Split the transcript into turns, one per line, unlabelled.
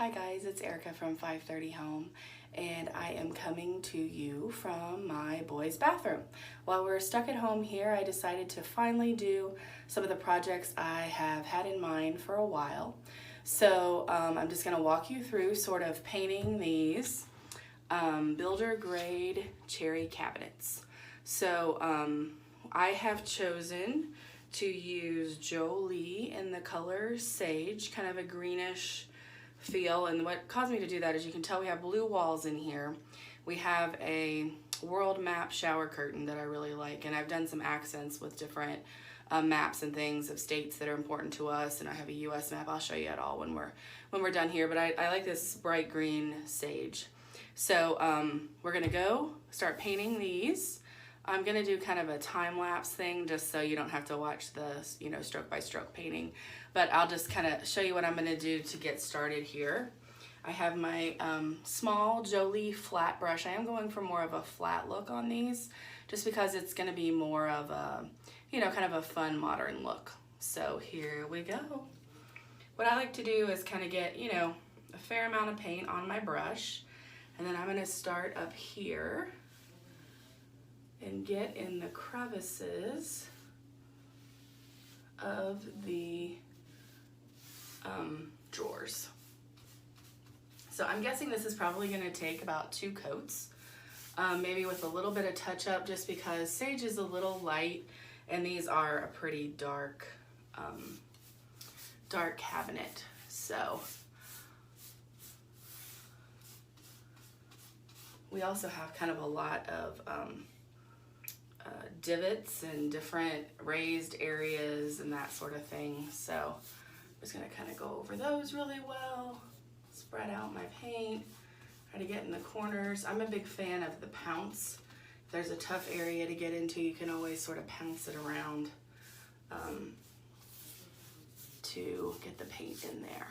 Hi guys, it's Erica from 530 Home, and I am coming to you from my boys' bathroom. While we're stuck at home here, I decided to finally do some of the projects I have had in mind for a while. So I'm just going to walk you through sort of painting these builder grade cherry cabinets. So I have chosen to use Jolie in the color Sage, kind of a greenish feel. And what caused me to do that is you can tell we have blue walls in here. We have a world map shower curtain that I really like, and I've done some accents with different maps and things of states that are important to us, and I have a US map. I'll show you it all when we're done here, but I like this bright green sage. So we're gonna go start painting these. I'm gonna do kind of a time-lapse thing just so you don't have to watch the stroke by stroke painting, but I'll just kind of show you what I'm gonna do to get started here. I have my small Jolie flat brush. I am going for more of a flat look on these just because it's gonna be more of a, kind of a fun modern look. So here we go. What I like to do is kind of get, a fair amount of paint on my brush, and then I'm gonna start up here and get in the crevices of the drawers. So I'm guessing this is probably gonna take about 2 coats, maybe with a little bit of touch up, just because sage is a little light and these are a pretty dark, dark cabinet. So we also have kind of a lot of divots and different raised areas and that sort of thing. So I'm just gonna kind of go over those really well, spread out my paint, try to get in the corners. I'm a big fan of the pounce. If there's a tough area to get into, you can always sort of pounce it around to get the paint in there.